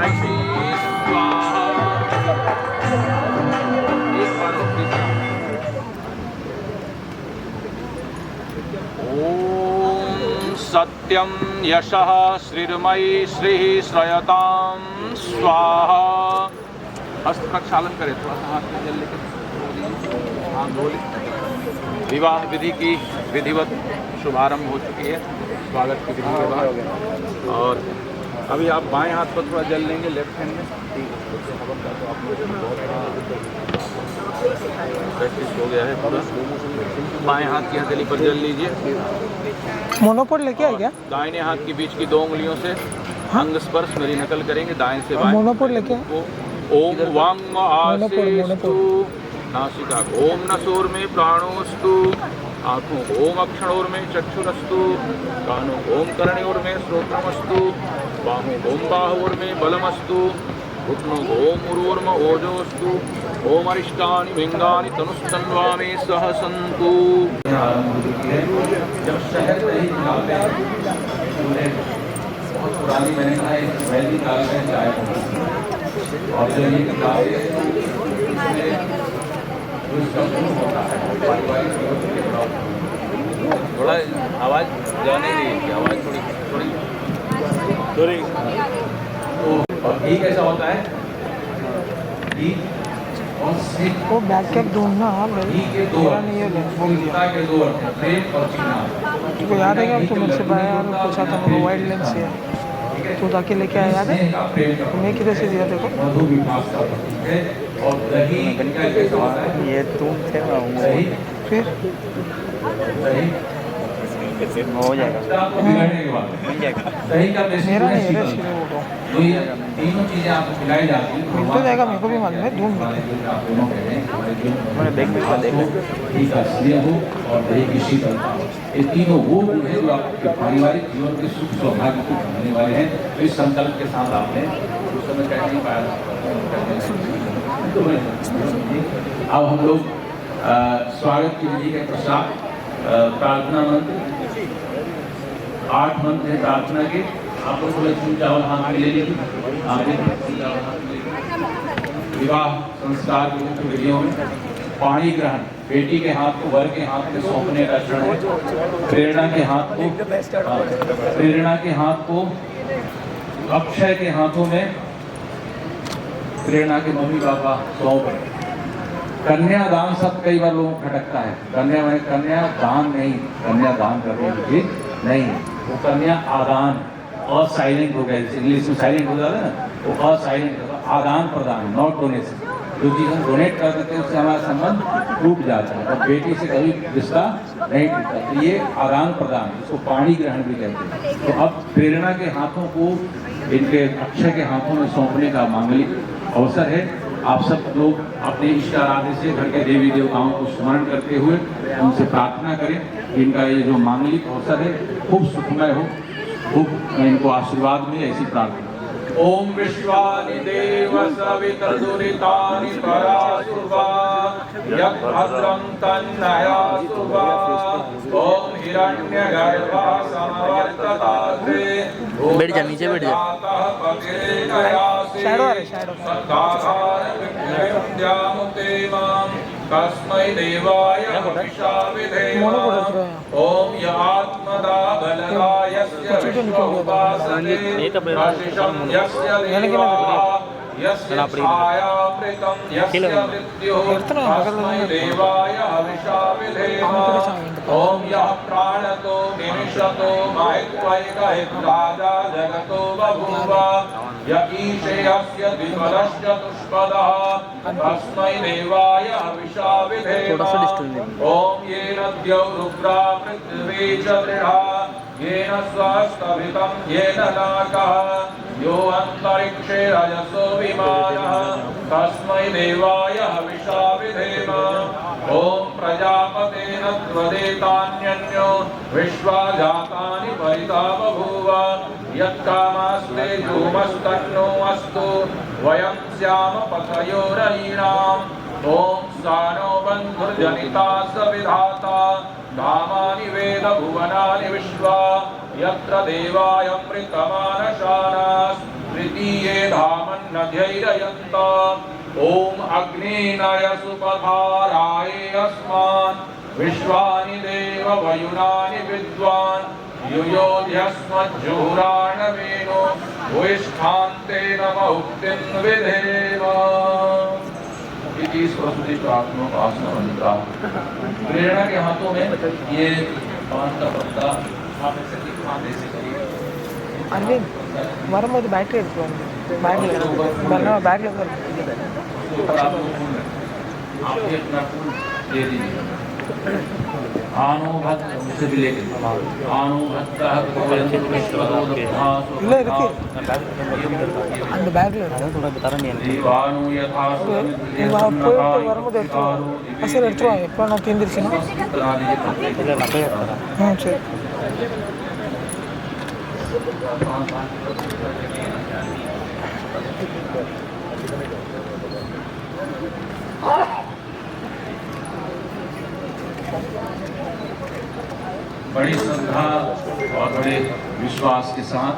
ऋषि स्वाहा। एक बार और तीसरा। ओम सत्यम यशः श्रीर्मयी श्रीः श्रयतां स्वाहा। हस्त प्रक्षालन करें, थोड़ा सा हाथ में जल लेकर हाथ धो लें। विवाह विधि की विधिवत शुभारंभ हो चुकी है स्वागत की विधि के बाद। और अभी आप बाएं हाथ पर थोड़ा जल लेंगे लेफ्ट हैंड में। प्रैक्टिस हो गया है पूरा। बाएं हाथ की हथेली पर जल लीजिए। मोनोपोड लेके आए क्या? दाहिने हाथ के बीच की 2 उंगलियों से अंग स्पर्श मेरी नकल करेंगे दाएं से बाएं। मोनोपोड लेके आए? ओम वांग आसेस्तु। नासिका ओम नसोर में प्राणोस्तु। आँखों ओम अक्षणोर में चक्षुरस्तु। कानों ओम कर्णयोर में श्रोत्रमस्तु। बाहों ओम बाहोर में बलमस्तु। घुटनों ओम उरोर्म ओजोस्तु। ओम अरिष्टानि विंगानि तनुस्तन्वा में सह सन्तु। जब शहद नहीं निकालते हैं बहुत पुरानी, मैंने कहा वैदिक काल में चाय और जो ये किताबें थोड़ा आवाज़ जाने दी, आवाज़ थोड़ी और घी कैसा होता है? घी वो बैक कैप ढूंढना। घी के दो नहीं है दो प्रेम और चीना। तुमको याद है क्या? तुम मुझसे बाहर पूछा था मेरे वाइल्ड लेंस से तू जाके लेके आया, याद है? मैं किधर से दिया देखो। और दही कैसा होता है? ये तुम थे ना फिर हो जाएगा, बिगड़ने के बाद मिल जाएगा। दही का मेरा नहीं है रे, वो तो तो ये तीनों चीजें आपको खिलाई जाती हैं। मिल तो जाएगा, मेरे को भी मालूम है। ढूंढ मैंने देख लिया, देख लिया। दही का स्नेह हो और दही की शीतलता, ये तीनों वो गुण हैं जो आपके पारिवारिक जीवन के सुख सौभाग्य को बढ़ाने वाले हैं। तो इस संकल्प के साथ आपने उस समय कह नहीं पाया। अब हम लोग स्वागत की विधि के पश्चात प्रार्थना मंत्र 8 मंत्र है प्रार्थना के। आप लोग थोड़े फूल चावल हाथ में ले लीजिए। आगे विवाह संस्कार की मुख्य विधियों में पाणी ग्रहण, बेटी के हाथ को वर के हाथ में सौंपने का क्षण है। प्रेरणा के हाथ को अक्षय के हाथों में प्रेरणा के मम्मी पापा सौंप। कन्यादान सब कई बार लोगों को खटकता है। कन्यादान नहीं, कन्यादान करने की चीज नहीं, वो कन्या आदान और साइलेंट हो गया, इंग्लिश में साइलेंट हो जाता है ना, वो और साइलेंट आदान प्रदान, नॉट डोनेशन। जो चीज़ हम डोनेट कर देते हैं उससे हमारा संबंध टूट जाता है और बेटी से कभी रिश्ता नहीं टूटता। तो ये आदान प्रदान, इसको पाणी ग्रहण भी कहते हैं। तो अब प्रेरणा के हाथों को इनके अक्षय के हाथों में सौंपने का मांगलिक अवसर है। आप सब लोग अपने इष्ट आराध्य से घर के देवी देवताओं को स्मरण करते हुए उनसे प्रार्थना करें कि इनका ये जो मांगलिक अवसर है खूब सुखमय हो, खूब इनको आशीर्वाद मिले, ऐसी प्रार्थना। ओम विश्वानि देव सवितर्दुरितानि परासुर्वा यद्भद्रं तन्नयासुर्वा। ओम हिरण्यगर्भा समवर्तताते। बैठ जा, नीचे बैठ जा। शैडो आ रहा है, शैडो। तस्मै देवाय हविषा विधेम। ओम यात्मदा बलदा यस्य विश्वोपासते आशिषं यस्य देवा यस्य छायामृतं यस्य मृत्युः तस्मै देवाय हविषा विधेम। ओम यः प्राणतो निमिषतो माहित्वैकहित्राजा जगतो बभूव य ईशे यस्य द्विपदश्चतुष्पदः तस्मै देवाय हविषा विधेम। ओम येन द्यौ रुद्रा पृथ्वी च दृढा येन स्वस्तभितं येन नाकः यो अन्तरिक्षे रजसो विमानः तस्मै देवाय हविषा विधेम। ओम प्रजापतेन त्वदेतान्यन्यो विश्वा जातानि परिता बभूव यत्कामास्ते धूमस्तन्नो अस्तु वयं स्याम पतयोरयीणाम्। ओम सानो बन्धुर्जनिता सविधाता धामानि वेद भुवनानि विश्वा यत्र देवायमृतमानशानास् तृतीये धामन्नध्यैरयन्त ओम अग्नेनाय सुपधाराय अस्मान् विश्वानि देव वयुनानि विद्वान् युयोध्यस्मज्जुहुराणवेनो भूयिष्ठान्तेन महुक्तिं विधेम इति सरस्वती प्रार्थनोपासना मंत्र। प्रेरणा के हाथों में ये पान का पत्ता खाने से करिए। अरविंद वरमध्ये बैटरी है बैग लगा आप अपना फूल दे दीजिए। आनुभक्त से भी लेके आनुभक्त ले रखिए अंदर बैग ले थोड़ा बता रहा नहीं दीवानु यथा वरमध्ये असेल ಎತ್ತುವ ಎಪ್ಪೋ ನಾವು ತಿಂದಿರ್ತೀನಿ ಸರಿ बड़ी श्रद्धा और बड़े विश्वास के साथ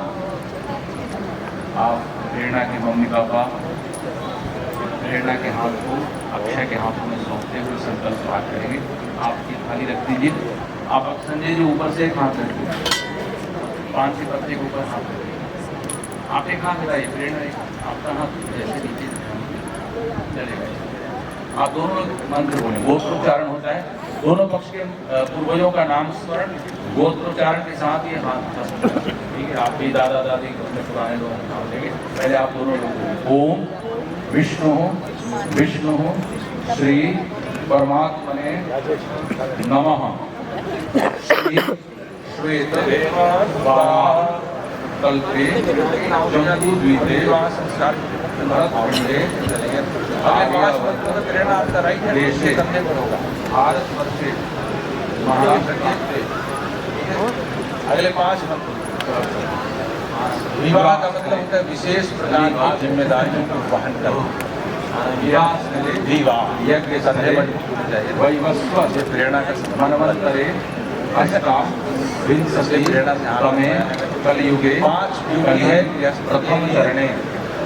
आप प्रेरणा के मम्मी पापा प्रेरणा के हाथ को अक्षय के हाथों में सौंपते हुए संकल्प पाठ करेंगे। आपकी थाली रख दीजिए। आप संजय जी ऊपर से एक हाथ रखिए, पान के पत्ते के ऊपर हाथ रखिए। आप एक हाथ मिलाइए, प्रेरणा आपका हाथ जैसे नीचे चलेगा। आप दोनों लोग मंत्र बोलें, गोत्रोच्चारण होता है। दोनों पक्ष के पूर्वजों का नाम स्मरण गोत्रोच्चारण के साथ ये हाथ ठीक है। आप भी दादा दादी अपने पुराने लोगों का नाम लेंगे। पहले आप दोनों लोग ओम विष्णु विष्णु श्री परमात्मने नमः श्री श्वेत कल्पे जम्बूद्वीपे देशे भारतवर्षे महाराष्ट्र अगले 5 विवाह का मतलब होता है विशेष प्रकार की जिम्मेदारियों को वहन करना। विवाह यज्ञ वैवस्व से प्रेरणा का मनवंतरे अष्टाम विंशति प्रेरणा से कलयुगे 5 युगी है। प्रथम चरणे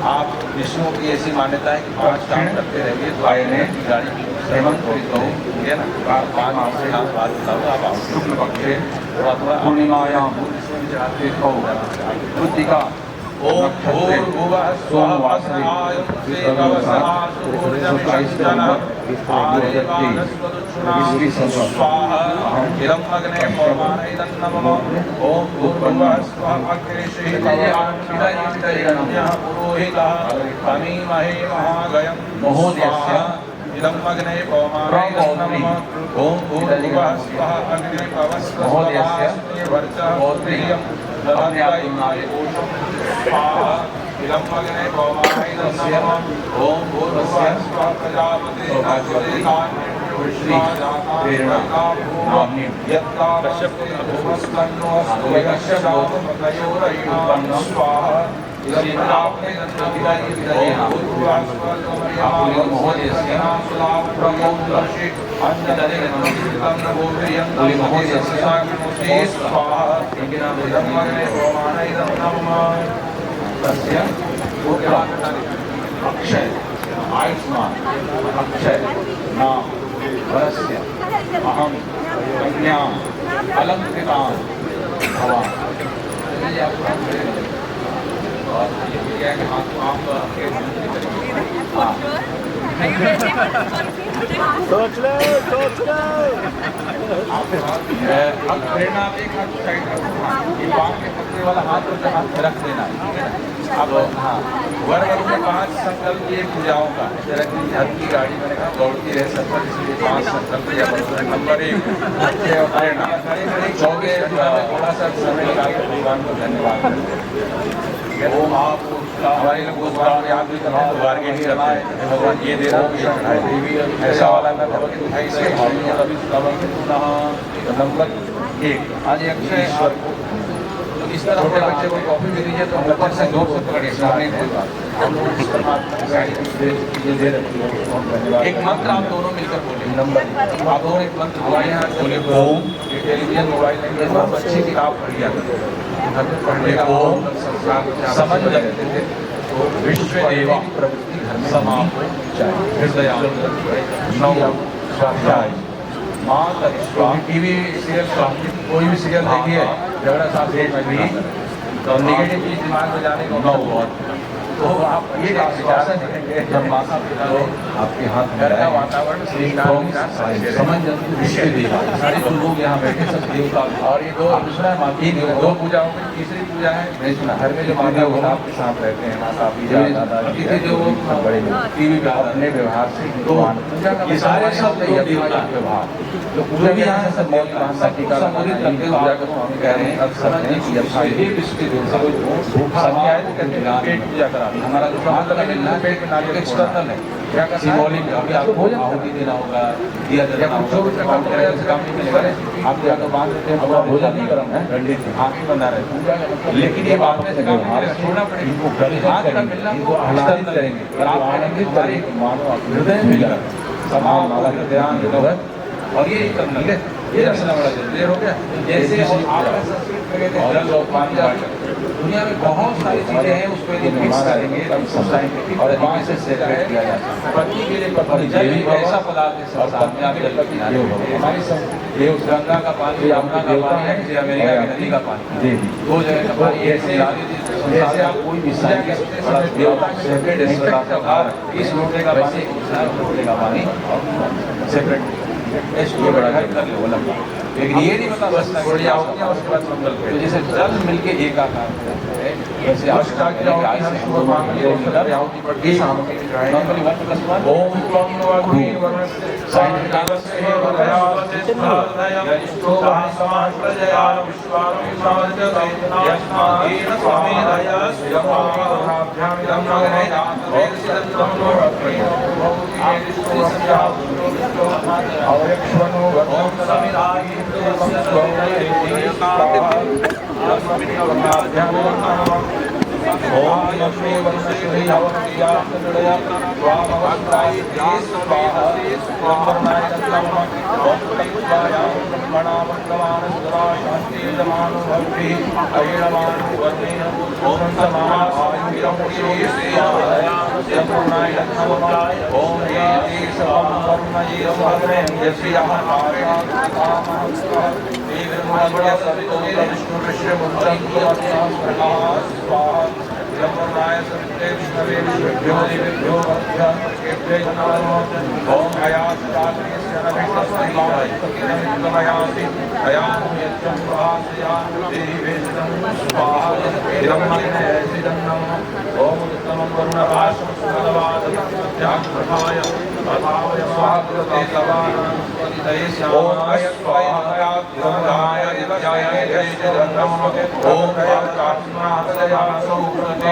आप विष्णु की ऐसी मान्यता है कि 5 काम करते रहेंगे। गायने गाड़ी हेमंत है ना 5 बात बताओ। आप शुक्ल पक्षे पूर्णिमायां कृतिका ओम भूर्भुवः सोमवासरे स्वाहा इदं अग्ने पवमानयं नमः। ओम भूर्भुवः स्वाहा अग्ने श्रीभगवान्यः पुरोहितः तमीमहे महागयं स्वाहा इदं अग्ने पवमानयं नमः। ओम भूर्भुवः स्वाहा अग्ने पवस्वः वर्चः प्रियं ओम भूर्भुवः स्वः प्रजापते अक्षय आयुष्मान अक्षय नाम वरस्य अहम कन्या अलंकृता भवान। और ये हाथ को आप सोच लो अब प्रेरणा आप एक हाथ साइड रखो। ये पान के पत्ते वाला हाथ और हाथ रख देना। अब हाँ वर्ग में 5 संकल्प ये पूजाओं का तरह की घर की गाड़ी मैंने कहा दौड़ती रहे सफल, इसलिए 5 संकल्प या नंबर 1 प्रेरणा। चौथे थोड़ा सा समय निकाल भगवान को धन्यवाद। ओम आप हमारे लोग आप भी करना है तो बार्गेनिंग करना है भगवान ये दे रहा है ऐसा वाला मैं भगवती उठाई से नंबर 1 आज अक्षय ईश्वर को इस तरह अपने बच्चे को कॉफी भी दीजिए तो ऊपर से जोर से पकड़िए सामने कोई बात एक मंत्र आप दोनों मिलकर बोले। नंबर आप दोनों एक मंत्र बोलिए ओम टेलीविजन मोबाइल बहुत अच्छी किताब पढ़िया। घर में पढ़ने का ओम समझ लगते थे तो विश्व देवा प्रवृत्ति घर में समाप्त हृदय स्वाध्याय माँ टीवी सीरियल कोई भी सीरियल देखिए झगड़ा साथ में भी तो निगेटिव चीज दिमाग में जाने को बहुत तो आप ये शासन है जब माता पिता आपके हाथ में का वातावरण समझ विश्व देवा सारे लोग यहाँ बैठे सब देवता और ये दो दूसरा माता दो पूजा हो गई तीसरी पूजा है मैं सुना घर में जो माता वो आपके साथ रहते हैं माता पिता दादा जो बड़े टीवी पे अपने व्यवहार से तो पूजा का ये सारे सब व्यवहार तो पूजा भी यहाँ सब बहुत संबोधित करते हुए पूजा को हम कह रहे हैं अक्सर विश्व देवता पूजा करा हमारा जो मतलब पेट में नारियल एक्सटर्नल है क्या का सिंबॉलिक अभी आपको आहुति देना होगा दिया देना होगा काम नहीं मिलेगा आप या तो बांध देते हैं तो भोजन नहीं गरम है पंडित हाथ में बना रहे लेकिन ये बात में से काम छोड़ना पड़ेगा हाथ का मिलना को एक्सटर्नल करेंगे और आप आनंदित सारी मानो हृदय मिला समान वाला ध्यान और ये इंटरनल है ये रचना बड़ा जरूरी हो गया जैसे आपने संस्कृत में कहते हैं जल और पानी दुनिया में बहुत सारी चीजें हैं उसको यदि मिक्स करेंगे साइंटिफिक और तरीके से सेपरेट किया जाता है पति के लिए जल एक ऐसा पदार्थ है संसार में आपके किनारे हमारी ये उस गंगा का पानी यमुना का पानी है कि अमेरिका की नदी का पानी दो जगह का पानी ऐसे जैसे आप कोई भी देवता सेपरेट इस लोटे का पानी इस लोटे का पानी सेपरेट इसको बड़ा कर लो लंबा लेकिन ये नहीं बता बस थोड़ी आहुति और उसके बाद मंगल तो जैसे जल मिलके एक आकार है वैसे आहुति पड़ती है नॉर्मली 1+1 ओम साइन कागज से ओम लक्ष्मी वंशे अवक्रिया सदया स्वामवस्त्राय स्वाहा ब्रह्मणाय नमः ओम तत्वाया ब्रह्मणा वर्तमान सदा शांति जमानो भक्ति अयणमान वन्देन ओम समाहायं श्रीया ब्रह्मणाय नमः ओम ये सर्वं कर्मये सर्वे यस्याः विष्णु विश्व स्वाहा ब्रह्मणाय सत्ये विष्णवे विष्णुभ्यो देवेभ्यो वद्भ्यो नमः ओम अयासदात्रेस्य नमः नमित्तमयासि अयाम यज्ञं प्रहासया देहि वेदनं स्वाहा ब्रह्मणेसिदं नमः ओम उत्तमं वरुणराशं सुमदवादत्याग्रहाय अथावय स्वाहाकृते सवानां ओम स्वाहा गंगाय दिव्याय जयं नमः ओम कात्मनाहतया सौप्रते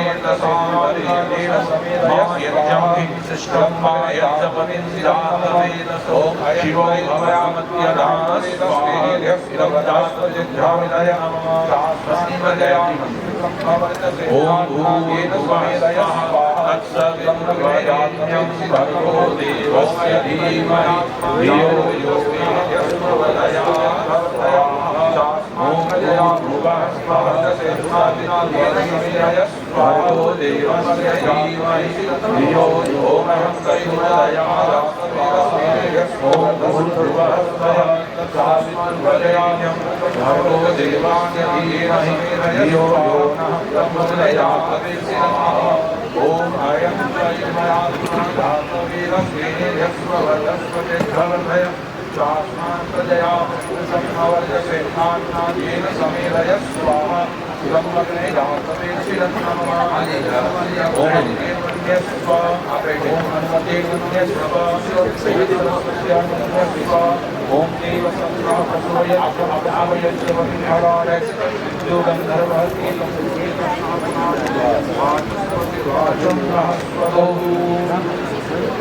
भगवो देवस्य धीमहि धियो यो नः प्रचोदयात् ओम भूर्भुवः स्वः तत्सवितुर्वरेण्यं भर्गो देवस्य धीमहि धियो यो नः प्रचोदयात् ओम अयं त्वय्मयात्मा वीरस्वेयस्ववदस्वतिर्भवभय शास्मान् प्रजया संवर्जसे येन समेलय स्वाहा ब्रह्मग्ने जातवेशिरं नमः ओम देवन्यस्व ओम हनुमतेन्यस्व सेवितस्वस्यान्यस्व ओम देवसंग्रह प्रसोयच्छवन्धराय जो गन्धर्वहस्ते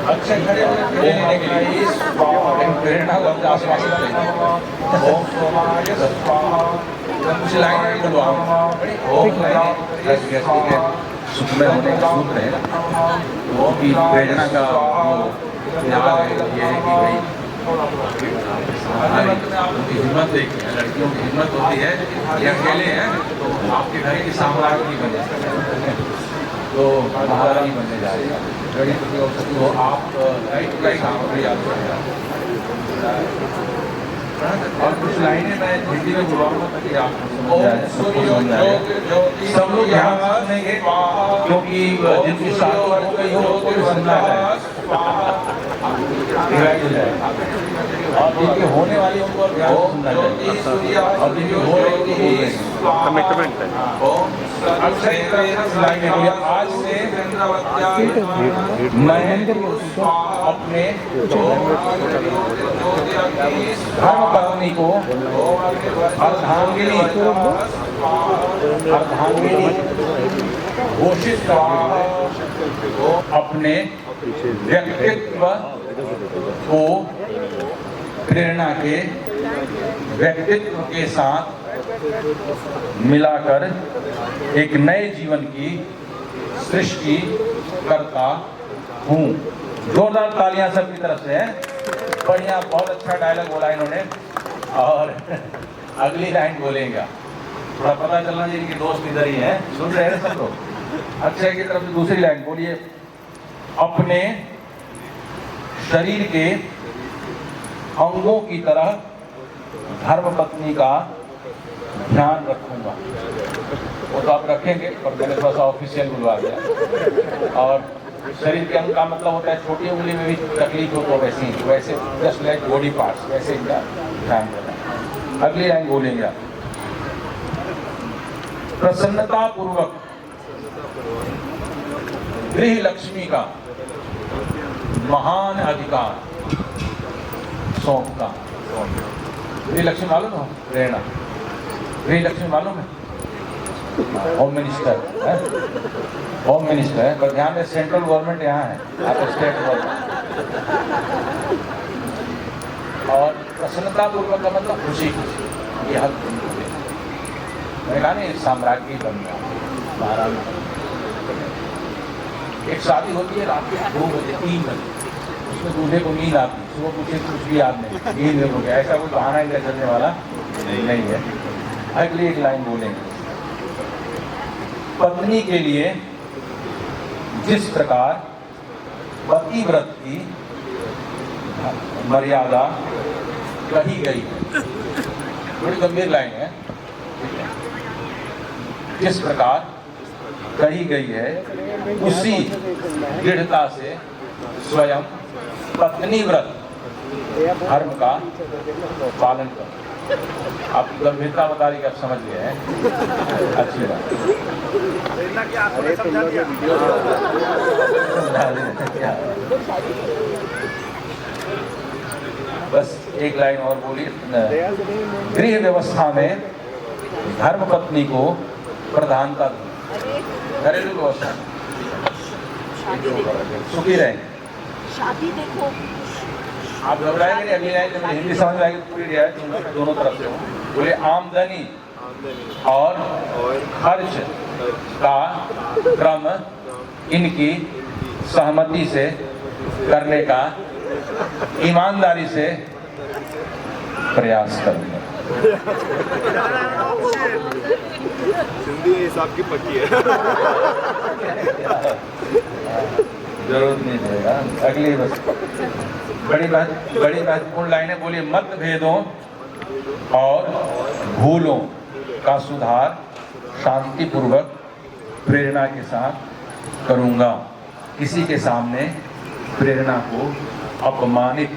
अच्छे खड़े होने के लिए प्रेरणा को आश्वासित करें ओम सोमाय स्वाहा कुछ लाइन बोलवाओ ओम सुखमय होने का सूत्र है वो की प्रेरणा का याद है ये है कि भाई आपकी हिम्मत देखते हैं, लड़कियों की हिम्मत होती है, ये अकेले हैं तो आपके घर की साम्राज्य नहीं बने, तो महारानी बनने जा रही है। तो आप कई काम याद करें। और कुछ लाइनें मैं हिंदी में बोलूँगा ताकि आपको समझ आए। सब लोग यहाँ सुनेंगे क्योंकि जिनकी शादी हो गई हो उनको भी सुनना है और जिनकी होने वाली उनको और ध्यान से सुनना चाहिए और जिनकी हो रही थी कमिटमेंट है। आज से मैं अपने धर्मपत्नी को अर्धांगिनी घोषित करता हूं। अपने व्यक्तित्व को प्रेरणा के व्यक्तित्व के साथ मिलाकर एक नए जीवन की सृष्टि करता हूँ। जोरदार तालियां सबकी तरफ से हैं। बढ़िया, बहुत अच्छा डायलॉग बोला इन्होंने। और अगली लाइन बोलेंगे, थोड़ा पता चलना चाहिए कि दोस्त इधर ही हैं, सुन रहे हैं सब लोग। अक्षय की तरफ से दूसरी लाइन बोलिए। अपने शरीर के अंगों की तरह धर्मपत्नी का ध्यान रखूंगा। वो तो आप रखेंगे, पर मैंने थोड़ा सा ऑफिशियल बुलवा दिया। और शरीर के अंग का मतलब होता है छोटी उंगली में भी तकलीफ हो तो वैसे जस्ट लाइक बॉडी पार्ट्स, वैसे इनका ध्यान देना। अगली लाइन बोलेंगे। प्रसन्नता पूर्वक गृह लक्ष्मी का महान अधिकार सौंपता। गृह लक्ष्मी मालूम हो? प्रेरणा गृह लक्ष्मी मालूम है? होम मिनिस्टर है, होम मिनिस्टर है, पर ध्यान में सेंट्रल गवर्नमेंट यहाँ है, आप स्टेट गवर्नमेंट। और प्रसन्नता पूर्वक का मतलब खुशी खुशी, ये हक मैंने कहा नहीं, साम्राज्य बन गया महाराज। एक शादी होती है रात के 2 बजे 3 बजे, उसमें दूल्हे को नींद आती है, सुबह पूछे कुछ भी याद नहीं, नींद हो गया, ऐसा कोई बहाना इधर चलने वाला नहीं है। अगली एक लाइन बोलेंगे। पत्नी के लिए जिस प्रकार पतिव्रत की मर्यादा कही गई है, बड़ी गंभीर लाइन है, जिस प्रकार कही गई है उसी दृढ़ता से स्वयं पत्नी व्रत धर्म का पालन कर। आपकी गंभीरता बता रही कि आप समझ गए हैं, अच्छी बात। बस एक लाइन और बोलिए। गृह व्यवस्था में धर्म पत्नी को प्रधानता दी। घरेलू व्यवस्था सुखी रहें। शादी देखो, आप घबराएंगे नहीं। अगली लाइन में हिंदी समझ में आएगी तो पूरी रियायत दोनों तरफ से हो। बोले आमदनी और खर्च का क्रम इनकी सहमति से करने का ईमानदारी से प्रयास करूंगा। हिंदी हिसाब की पक्की है। जरूरत नहीं पड़ेगा। अगली बस बड़ी महत्वपूर्ण लाइनें बोलिए। मतभेदों और भूलों का सुधार शांतिपूर्वक प्रेरणा के साथ करूंगा। किसी के सामने प्रेरणा को अपमानित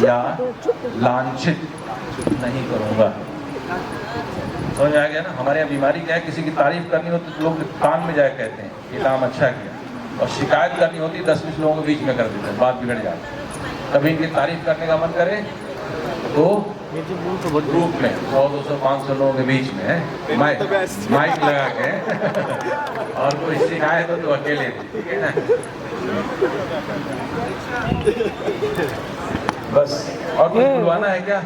या लांछित नहीं करूंगा। समझ आ गया ना? हमारे यहाँ बीमारी क्या है, किसी की तारीफ करनी होती तो लोग कान में जाए कहते हैं ये काम अच्छा किया, और शिकायत करनी होती 10-20 लोगों के बीच में कर देते हैं, बात बिगड़ जाती है। कभी इनकी तारीफ करने का मन करे तो ग्रुप में 100-200-500 लोगों के बीच में माइक लगा के और कोई शिकायत हो तो अकेले, ठीक है ना? बस और कुछ बुलवाना है क्या?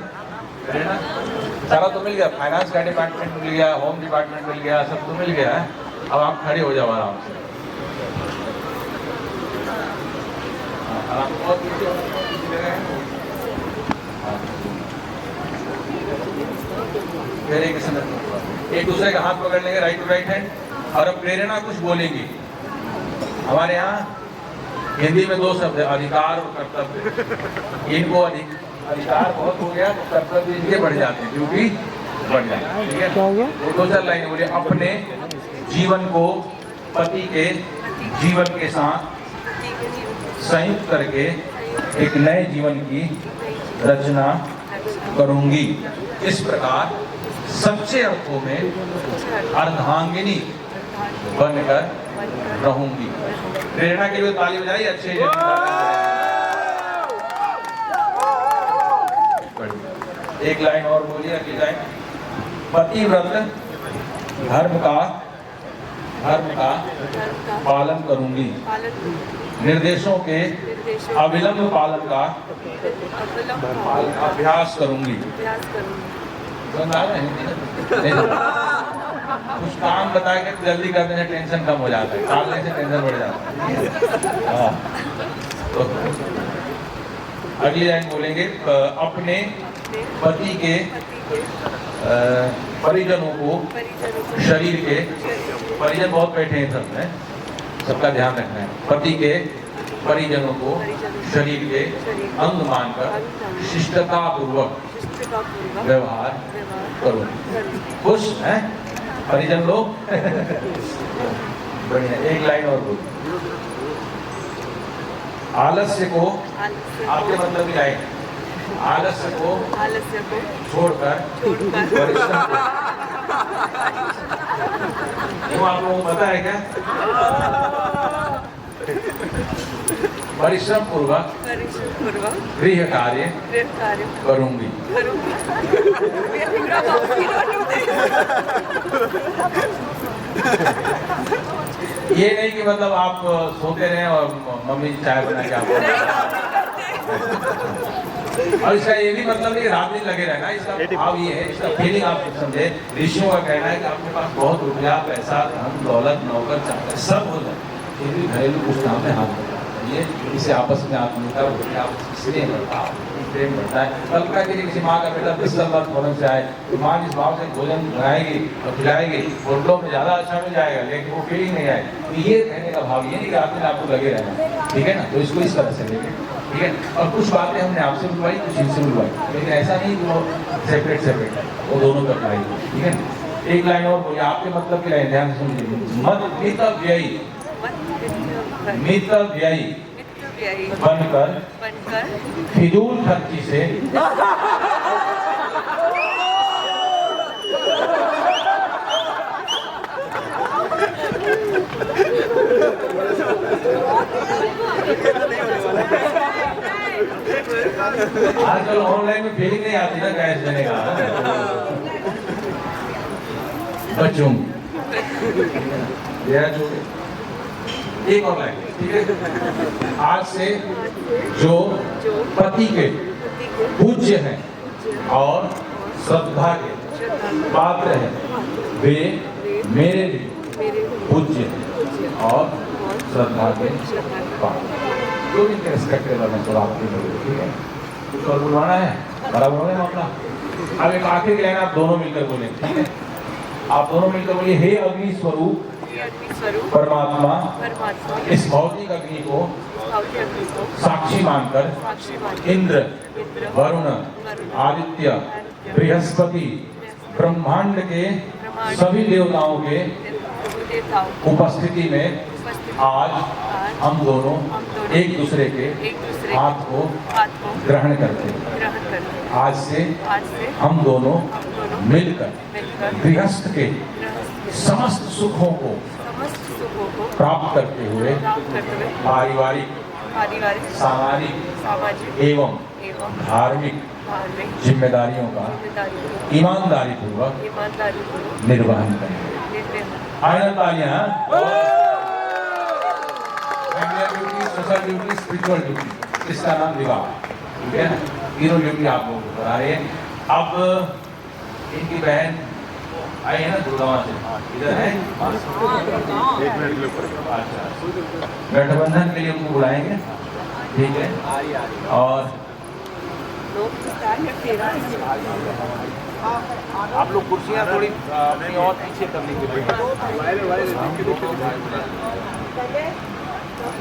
सारा तो मिल गया, फाइनेंस का डिपार्टमेंट मिल गया, होम डिपार्टमेंट मिल गया, सब तो मिल गया है। अब आप खड़े हो जाओ आराम से। फिर एक दूसरे का हाथ पकड़ लेंगे, राइट टू राइट हैंड, और अब प्रेरणा कुछ बोलेंगे। हमारे यहाँ हिंदी में 2 शब्द है, अधिकार और कर्तव्य। इनको अधिकार बहुत हो गया तो कर्तव्य इनके बढ़ जाते हैं, ड्यूटी बढ़ जाती है। ठीक है, क्या हो गया? 2-4 लाइन बोलिए। अपने जीवन को पति के जीवन के साथ संयुक्त करके एक नए जीवन की रचना करूंगी। इस प्रकार सच्चे अर्थों में अर्धांगिनी बनकर रहूंगी। प्रेरणा के लिए ताली बजाइए अच्छे से। एक लाइन और बोलिए, अगली लाइन। पतिव्रत धर्म का पालन करूंगी। निर्देशों के अविलंब पालन का अभ्यास करूंगी। कुछ काम बता के जल्दी करने से टेंशन कम हो जाता है, टालने से टेंशन बढ़ जाता है। हाँ, तो अगली लाइन बोलेंगे। अपने पति के परिजनों को शरीर के, परिजन बहुत बैठे हैं सब में, सबका ध्यान रखना है। पति के परिजनों को शरीर के अंग मानकर शिष्टता पूर्वक व्यवहार करो। खुश हैं परिजन लोग? बढ़िया। एक लाइन और बोलो। आलस्य को, आपके मतलब की लाइन, आलस्य को छोड़कर परिश्रम। क्यों, आप लोगों को पता है क्या? परिश्रम पूर्वक गृह कार्य करूंगी। ये नहीं कि मतलब आप सोते रहे और मम्मी चाय बना के आपको। और इसका ये भी मतलब नहीं रात दिन लगे रहना। इसका भाव ये है, इसका फीलिंग आप समझे। ऋषियों का कहना है कि आपके पास बहुत रुपया, पैसा, धन, दौलत, नौकर, चाकर सब हो जाए, फिर भी घरेलू कुछ काम में हाथ बढ़ा। ये इसे आपस में आत्मीयता होती है, इसलिए बढ़ता है, प्रेम बढ़ता है। कल्पना के लिए किसी माँ का बेटा 10 साल फौरन से आए तो माँ जिस भाव से भोजन बनाएगी और खिलाएगी, होटलों में ज़्यादा अच्छा मिल जाएगा, लेकिन वो फीलिंग नहीं आएगी। तो ये कहने का भाव ये नहीं कि रात में आपको लगे रहना, ठीक है ना। तो इसको इस तरह से लेंगे, ठीक है। और कुछ बातें हमने आपसे बुलवाई, कुछ इनसे बुलवाई, लेकिन ऐसा नहीं कि वो सेपरेट है, वो दोनों तक आएगी, ठीक है। एक लाइन और बोलिए, आपके मतलब की लाइन ध्यान से सुनिए। मत मितव्ययी बनकर फिजूल खर्ची से आजकल ऑनलाइन में फीलिंग नहीं आती ना कैश देने का, बच्चों एक और लाइन, ठीक है। आज से जो पति के पूज्य हैं और श्रद्धा के पात्र हैं, वे मेरे लिए पूज्य और श्रद्धा के पात्र। जो भी रेस्पेक्टेबल है तो आपके लिए, ठीक है। कुछ और बुलवाना है, बराबर हो गया मामला। अब एक आखिरी लाइन आप दोनों मिलकर बोले, ठीक है। आप दोनों मिलकर बोलिए, हे अग्नि स्वरूप परमात्मा, इस भौतिक अग्नि को साक्षी मानकर इंद्र, वरुण, आदित्य, बृहस्पति, ब्रह्मांड के सभी देवताओं के उपस्थिति में आज हम दोनों एक दूसरे के हाथ को ग्रहण करते हैं। आज से हम दोनों मिलकर गृहस्थ के समस्त सुखों को प्राप्त करते हुए पारिवारिक, सामाजिक एवं धार्मिक जिम्मेदारियों का ईमानदारी पूर्वक निर्वहन करेंगे। आनंद तालियां। Duty, social duty, spiritual duty, इसका नाम विवाह, ठीक है। तीनों ड्यूटी आप लोग करा रहे हैं। अब इनकी बहन आई है ना दुर्गावा से, इधर है। अच्छा, गठबंधन के लिए उनको बुलाएंगे, ठीक है। और आप लोग कुर्सियाँ थोड़ी अपनी और पीछे कर लीजिए।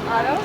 आ रहा हूँ।